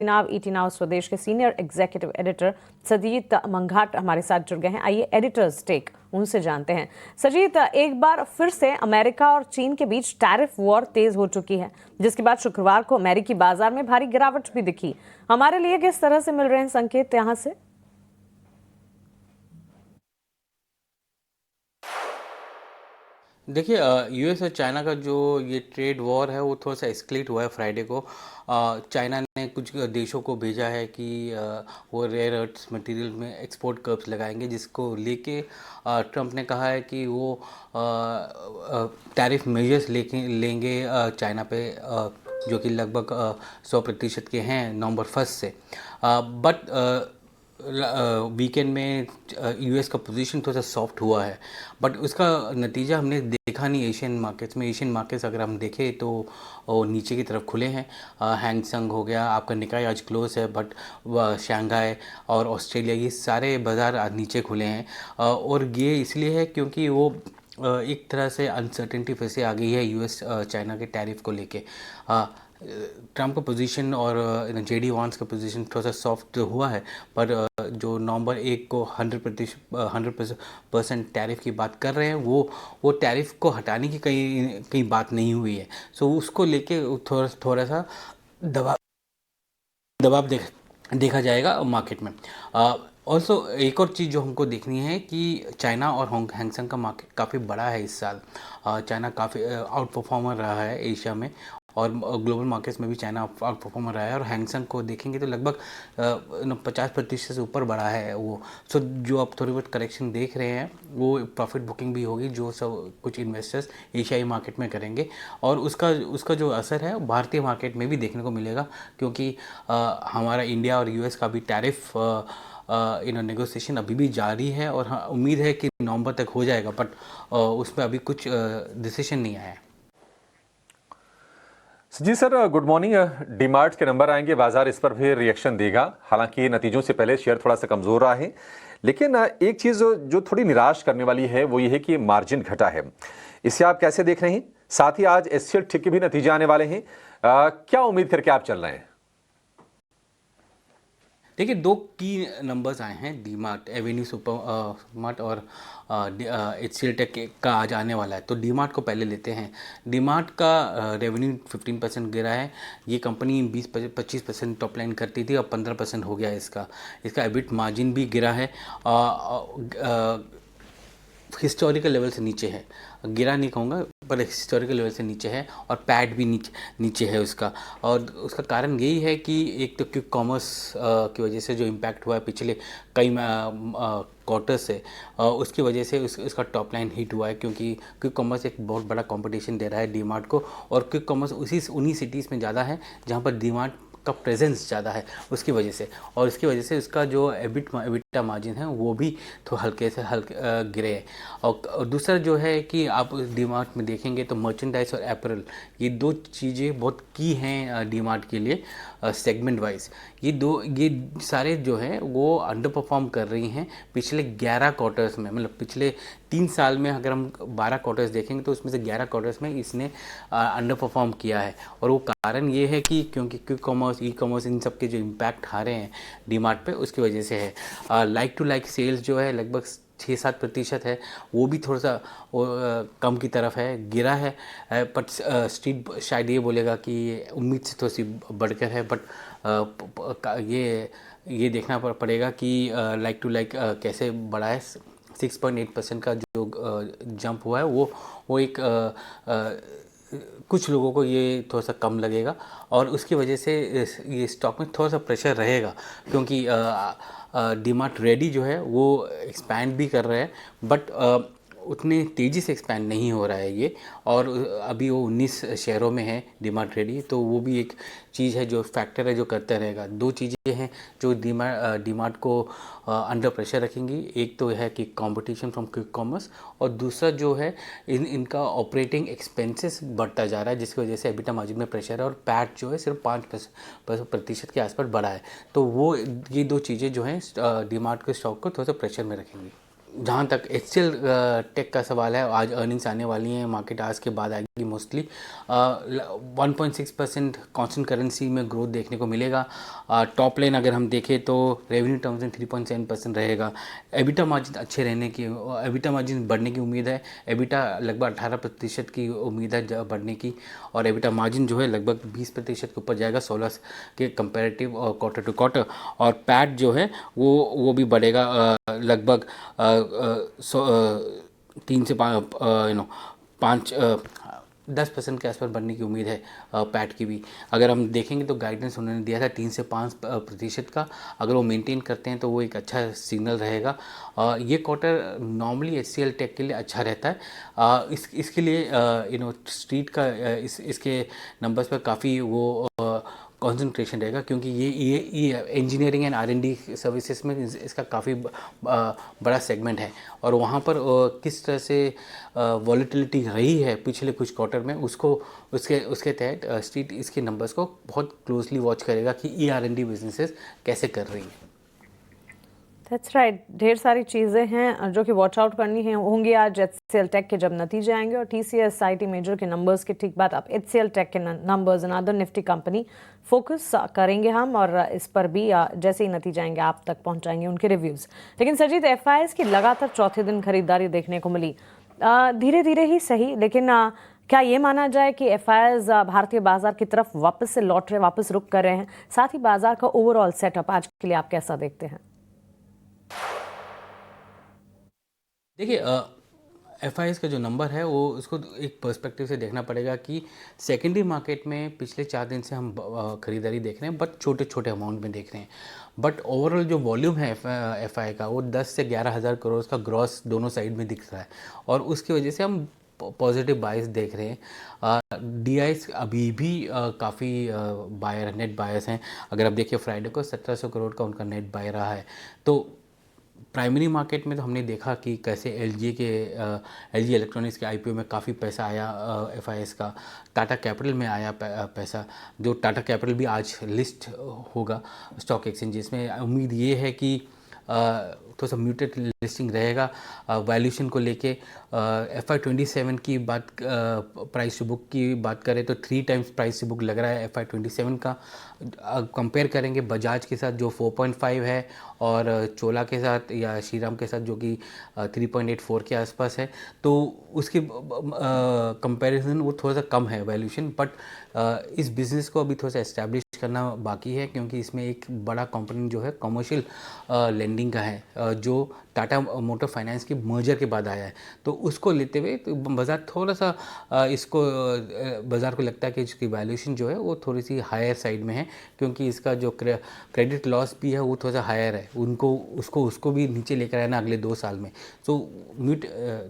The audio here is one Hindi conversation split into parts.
नाव ईटी नाव स्वदेश के सीनियर एग्जीक्यूटिव एडिटर सजीत मंघाट हमारे साथ जुड़ गए हैं। आइए एडिटर्स टेक उनसे जानते हैं। सजीत, एक बार फिर से अमेरिका और चीन के बीच टैरिफ वॉर तेज हो चुकी है, जिसके बाद शुक्रवार को अमेरिकी बाजार में भारी गिरावट भी दिखी। हमारे लिए किस तरह से मिल रहे हैं संकेत यहां से? देखिए, यूएस और चाइना का जो ये ट्रेड वॉर है वो थोड़ा सा एस्केलेट हुआ है फ्राइडे को। चाइना ने कुछ देशों को भेजा है कि वो रेयर अर्थ्स मटेरियल में एक्सपोर्ट कर्ब्स लगाएंगे, जिसको लेके ट्रंप ने कहा है कि वो टैरिफ मेजर्स लेके लेंगे चाइना पे, जो कि लगभग 100% के हैं नवंबर 1 से। बट वीकेंड में यूएस का पोजीशन थोड़ा सा सॉफ्ट हुआ है, बट उसका नतीजा हमने देखा नहीं एशियन मार्केट्स में। एशियन मार्केट्स अगर हम देखें तो वो नीचे की तरफ खुले हैं। हैंगसेंग हो गया, आपका निकाय आज क्लोज है, बट शंघाई और ऑस्ट्रेलिया ये सारे बाज़ार आज नीचे खुले हैं। और ये इसलिए है क्योंकि वो एक तरह से अनसर्टेनिटी फिर से आ गई है यूएस चाइना के टैरिफ को लेके। ट्रंप का पोजीशन और जेडी वांस का पोजीशन थोड़ा सा सॉफ्ट हुआ है, पर जो नवंबर 1 को 100% टैरिफ की बात कर रहे हैं वो टैरिफ को हटाने की कहीं बात नहीं हुई है। सो उसको लेके थोड़ा सा दबाव दबाव देखा जाएगा मार्केट में। ऑल्सो एक और चीज़ जो हमको देखनी है कि चाइना और हैंगसेंग का मार्केट काफ़ी बड़ा है इस साल। चाइना काफ़ी आउट परफॉर्मर रहा है एशिया में, और ग्लोबल मार्केट्स में भी चाइना आउट परफॉर्मर रहा है। और हैंगसेंग को देखेंगे तो लगभग 50% से ऊपर बढ़ा है वो। सो जो आप थोड़ी बहुत करेक्शन देख रहे हैं वो प्रॉफिट बुकिंग भी होगी, जो सब कुछ इन्वेस्टर्स एशियाई मार्केट में करेंगे, और उसका जो असर है भारतीय मार्केट में भी देखने को मिलेगा, क्योंकि हमारा इंडिया और यूएस का भी टैरिफ नेगोशिएशन अभी भी जारी है, और हाँ, उम्मीद है कि नवंबर तक हो जाएगा, बट उसमें अभी कुछ डिसीजन नहीं आया है। जी सर, गुड मॉर्निंग। डीमार्ट के नंबर आएंगे, बाजार इस पर भी रिएक्शन देगा। हालांकि नतीजों से पहले शेयर थोड़ा सा कमजोर रहा है, लेकिन एक चीज जो थोड़ी निराश करने वाली है वो ये है कि मार्जिन घटा है। इसे आप कैसे देख रहे हैं? साथ ही आज एचसीएल ठीक के भी नतीजे आने वाले हैं, क्या उम्मीद करके आप चल रहे हैं? देखिए, दो की नंबर्स आए हैं, डीमार्ट, एवेन्यू सुपर मार्ट और एचसीएल टेक का आज आने वाला है। तो डीमार्ट को पहले लेते हैं। डीमार्ट का रेवेन्यू 15% गिरा है। ये कंपनी 20-25% टॉप लाइन करती थी, अब 15% हो गया इसका एबिट मार्जिन भी गिरा है। हिस्टोरिकल लेवल से नीचे है, गिरा नहीं कहूँगा, पर हिस्टोरिकल लेवल से नीचे है, और पैड भी नीचे है उसका। और उसका कारण यही है कि एक तो क्विक कॉमर्स की वजह से जो इम्पैक्ट हुआ है पिछले कई क्वार्टर से, उसकी वजह से उसका टॉप लाइन हिट हुआ है, क्योंकि क्विक कॉमर्स एक बहुत बड़ा कंपटीशन दे रहा है डीमार्ट को, और क्विक कॉमर्स उन्हीं सिटीज़ में ज़्यादा है जहाँ पर डीमार्ट का प्रेजेंस ज़्यादा है, उसकी वजह से। और इसकी वजह से उसका जो एबिटा मार्जिन है वो भी तो हल्के गिरे है। और दूसरा जो है कि आप डीमार्ट में देखेंगे तो मर्चेंडाइज और एपरल, ये दो चीज़ें बहुत की हैं डीमार्ट के लिए सेगमेंट वाइज। ये सारे जो हैं वो अंडर परफॉर्म कर रही हैं पिछले 11 क्वार्टर्स में। मतलब पिछले 3 साल में अगर हम 12 क्वार्टर्स देखेंगे तो उसमें से 11 क्वार्टर्स में इसने अंडर परफॉर्म किया है। और वो कारण ये है कि क्योंकि क्विक कॉमर्स, ई कॉमर्स, इन सब के जो इम्पैक्ट आ रहे हैं डीमार्ट पे, उसकी वजह से है। लाइक टू लाइक सेल्स जो है लगभग 6-7% है, वो भी थोड़ा सा कम की तरफ है, गिरा है। बट स्ट्रीट शायद ये बोलेगा कि उम्मीद से थोड़ी सी बढ़कर है, बट ये देखना पड़ेगा कि लाइक टू लाइक कैसे बढ़ा है। 6.8% का जो जंप हुआ है वो एक कुछ लोगों को ये थोड़ा सा कम लगेगा, और उसकी वजह से ये स्टॉक में थोड़ा सा प्रेशर रहेगा, क्योंकि डीमार्ट रेडी जो है वो एक्सपैंड भी कर रहे हैं, बट उतने तेज़ी से एक्सपैंड नहीं हो रहा है ये। और अभी वो 19 शहरों में है डीमार्ट रेडी, तो वो भी एक चीज़ है जो फैक्टर है जो करता रहेगा। दो चीज़ें हैं जो डीमार्ट को अंडर प्रेशर रखेंगी। एक तो है कि कंपटीशन फ्रॉम क्विक कॉमर्स, और दूसरा जो है इनका ऑपरेटिंग एक्सपेंसेस बढ़ता जा रहा है, जिसकी वजह से एबिटा मार्जिन में प्रेशर है, और पैट जो है सिर्फ 5% के आसपास बढ़ा है। तो ये दो चीज़ें जो हैं डीमार्ट के स्टॉक को थोड़ा सा प्रेशर में रखेंगी। जहाँ तक एचसीएल टेक का सवाल है, आज अर्निंग्स आने वाली हैं, मार्केट आज के बाद आएगी। मोस्टली 1.6% कॉन्स्टेंट करेंसी में ग्रोथ देखने को मिलेगा। टॉप लाइन अगर हम देखें तो रेवेन्यू टर्म्स में 3.7% रहेगा। एबिटा मार्जिन अच्छे रहने की, एबिटा मार्जिन बढ़ने की उम्मीद है। एबिटा लगभग 18% की उम्मीद है बढ़ने की, और एबिटा मार्जिन जो है लगभग 20% के ऊपर जाएगा 16 के कंपैरेटिव और क्वार्टर टू क्वार्टर। और पैट जो है वो भी बढ़ेगा लगभग 3 से 5 10% के आसपास बढ़ने की उम्मीद है पैट की भी। अगर हम देखेंगे तो गाइडेंस उन्होंने दिया था 3 से 5% का, अगर वो मेंटेन करते हैं तो वो एक अच्छा सिग्नल रहेगा। ये क्वार्टर नॉर्मली HCL टेक के लिए अच्छा रहता है। इसके लिए स्ट्रीट का इसके नंबर्स पर काफ़ी वो कंसंट्रेशन रहेगा, क्योंकि ये इंजीनियरिंग एंड R&D सर्विसेज में इसका काफ़ी बड़ा सेगमेंट है, और वहाँ पर किस तरह से वॉलेटिलिटी रही है पिछले कुछ क्वार्टर में उसके तहत स्ट्रीट इसके नंबर्स को बहुत क्लोजली वॉच करेगा कि ये R&D बिजनेसेस कैसे कर रही हैं। दैट्स राइट, ढेर सारी चीज़ें हैं जो कि वॉच आउट करनी है होंगी आज HCL टेक के जब नतीजे आएंगे, और TCS IT मेजर के नंबर्स के ठीक बाद आप HCL टेक के numbers and other Nifty company focus करेंगे हम, और इस पर भी जैसे ही नतीजे आएंगे आप तक पहुंचाएंगे उनके रिव्यूज़। लेकिन सजीद, FIs की लगातार चौथे दिन खरीदारी देखने को मिली, धीरे धीरे ही सही, लेकिन क्या ये माना जाए कि FIs भारतीय बाजार की तरफ वापस से लौट रहे, वापस रुक कर रहे हैं? साथ ही बाजार का ओवरऑल सेटअप आज के लिए आप कैसा देखते हैं? देखिए, FIs का जो नंबर है वो उसको एक पर्सपेक्टिव से देखना पड़ेगा कि सेकेंडरी मार्केट में पिछले 4 दिन से हम खरीदारी देख रहे हैं, बट छोटे छोटे अमाउंट में देख रहे हैं। बट ओवरऑल जो वॉल्यूम है FI का वो 10 से 11 हज़ार करोड़ का ग्रॉस दोनों साइड में दिख रहा है, और उसकी वजह से हम पॉजिटिव बायस देख रहे हैं। DIs अभी भी काफ़ी बायर नेट बायर्स हैं। अगर आप देखिए फ्राइडे को 1700 करोड़ का उनका नेट बाय रहा है। तो प्राइमरी मार्केट में तो हमने देखा कि कैसे LG इलेक्ट्रॉनिक्स के IPO में काफ़ी पैसा आया FIs का। टाटा कैपिटल में आया पैसा, जो टाटा कैपिटल भी आज लिस्ट होगा स्टॉक एक्सचेंजेस में। उम्मीद ये है कि थोड़ा सा म्यूटेड लिस्टिंग रहेगा। वैल्यूशन को लेके FY27 की बात, प्राइस टू बुक की बात करें तो 3 टाइम्स प्राइस टू बुक लग रहा है FY27 का। कंपेयर करेंगे बजाज के साथ जो 4.5 है, और चोला के साथ या श्रीराम के साथ जो कि 3.84 के आसपास है, तो उसके कंपैरिजन वो थोड़ा सा कम है वैल्यूशन। बट इस बिज़नेस को अभी थोड़ा सा एस्टैब्लिश करना बाकी है, क्योंकि इसमें एक बड़ा कंपोनेंट जो है कमर्शियल लेंडिंग का है, जो टाटा मोटर फाइनेंस की मर्जर के बाद आया है। तो उसको लेते हुए तो बाज़ार थोड़ा सा बाज़ार को लगता है कि इसकी वैल्यूशन जो है वो थोड़ी सी हायर साइड में है, क्योंकि इसका जो क्रेडिट लॉस भी है वो थोड़ा सा हायर है। उसको भी नीचे लेकर आना अगले 2 साल में। तो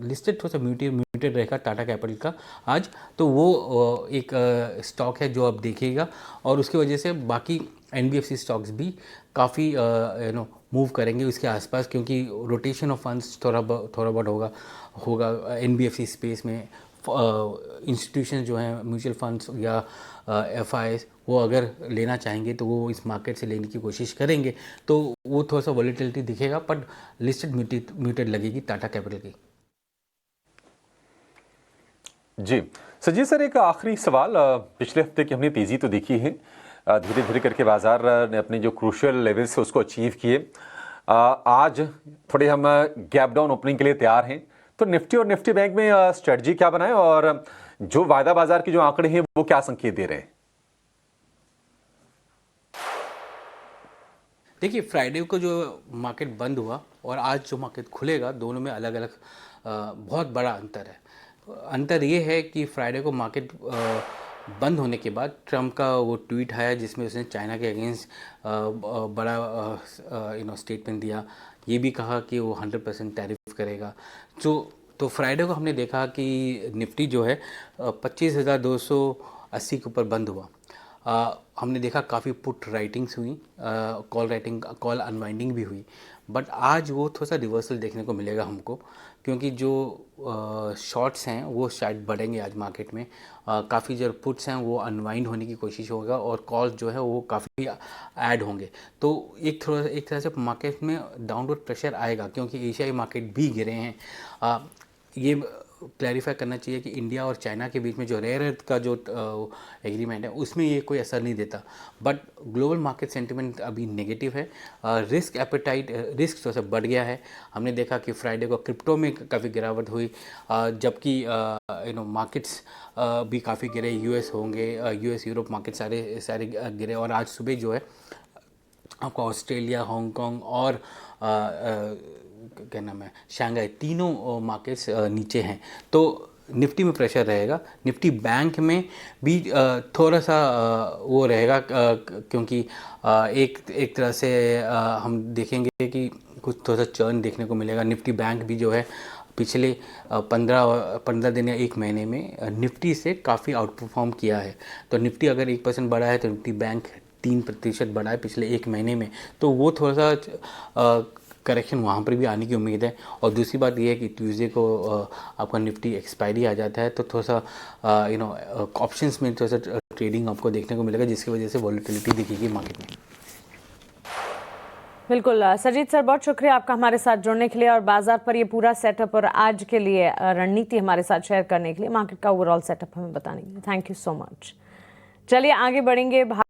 लिस्टेड थोड़ा सा म्यूटेड रहेगा टाटा कैपिटल का आज। तो वो एक स्टॉक है जो आप देखिएगा, और उसकी वजह से बाकी NBFC स्टॉक्स भी काफ़ी मूव करेंगे उसके आसपास, क्योंकि रोटेशन ऑफ फंड्स थोड़ा बहुत होगा NBFC स्पेस में। इंस्टीट्यूशन जो हैं म्यूचुअल फंड्स या FIs, वो अगर लेना चाहेंगे तो वो इस मार्केट से लेने की कोशिश करेंगे, तो वो थोड़ा सा वॉलेटिलिटी दिखेगा, बट लिस्टेड म्यूटेड लगेगी टाटा कैपिटल की। जी सजीव सर, एक आखिरी सवाल। पिछले हफ्ते की हमने तेज़ी तो देखी है, धीरे धीरे करके बाजार ने अपने जो क्रूशियल लेवल से उसको अचीव किए। आज थोड़े हम गैप डाउन ओपनिंग के लिए तैयार हैं, तो निफ्टी और निफ्टी बैंक में स्ट्रेटजी क्या बनाएं, और जो वायदा बाजार के जो आंकड़े हैं वो क्या संकेत दे रहे हैं? देखिए, फ्राइडे को जो मार्केट बंद हुआ और आज जो मार्केट खुलेगा, दोनों में अलग अलग बहुत बड़ा अंतर है। अंतर ये है कि फ्राइडे को मार्केट बंद होने के बाद ट्रम्प का वो ट्वीट आया जिसमें उसने चाइना के अगेंस्ट बड़ा स्टेटमेंट दिया। ये भी कहा कि वो 100% टैरिफ करेगा। तो फ्राइडे को हमने देखा कि निफ्टी जो है 25,280 के ऊपर बंद हुआ। हमने देखा काफ़ी पुट राइटिंग्स हुई, कॉल अनवाइंडिंग भी हुई, बट आज वो थोड़ा सा रिवर्सल देखने को मिलेगा हमको, क्योंकि जो शॉर्ट्स हैं वो शायद बढ़ेंगे आज मार्केट में। काफ़ी जो पुट्स हैं वो अनवाइंड होने की कोशिश होगा, और कॉल्स जो है वो काफ़ी ऐड होंगे। तो एक तरह से मार्केट में डाउनवर्ड प्रेशर आएगा, क्योंकि एशियाई मार्केट भी गिरे हैं। ये क्लैरिफाई करना चाहिए कि इंडिया और चाइना के बीच में जो रेयर अर्थ का जो एग्रीमेंट है उसमें ये कोई असर नहीं देता, बट ग्लोबल मार्केट सेंटिमेंट अभी नेगेटिव है। रिस्क एपेटाइट, रिस्क थोड़ा सा बढ़ गया है। हमने देखा कि फ्राइडे को क्रिप्टो में काफ़ी गिरावट हुई, जबकि मार्केट्स भी काफ़ी गिरे। यूएस होंगे, यूएस यूरोप मार्केट सारे सारे गिरे, और आज सुबह जो है आपको ऑस्ट्रेलिया, हांगकांग और क्या नाम है, शंघाई, तीनों मार्केट्स नीचे हैं। तो निफ्टी में प्रेशर रहेगा। निफ्टी बैंक में भी थोड़ा सा वो रहेगा, क्योंकि एक तरह से हम देखेंगे कि कुछ थोड़ा सा चर्न देखने को मिलेगा। निफ्टी बैंक भी जो है पिछले 15 दिन या एक महीने में निफ्टी से काफ़ी आउट परफॉर्म किया है। तो निफ्टी अगर 1% बढ़ा है तो निफ्टी बैंक 3% बढ़ा है पिछले एक महीने में, तो वो थोड़ा सा करेक्शन वहाँ पर भी आने की उम्मीद है। और दूसरी बात ये है कि ट्यूसडे को आपका निफ्टी एक्सपायरी आ जाता है, तो थोड़ा सा ऑप्शंस में थोड़ा सा ट्रेडिंग आपको देखने को मिलेगा, जिसकी वजह से वॉलेटिलिटी दिखेगी मार्केट में। बिल्कुल सजीत सर, बहुत शुक्रिया आपका हमारे साथ जुड़ने के लिए और बाजार पर ये पूरा सेटअप और आज के लिए रणनीति हमारे साथ शेयर करने के लिए, मार्केट का ओवरऑल सेटअप हमें बताने के लिए। Thank you so much. चलिए आगे बढ़ेंगे।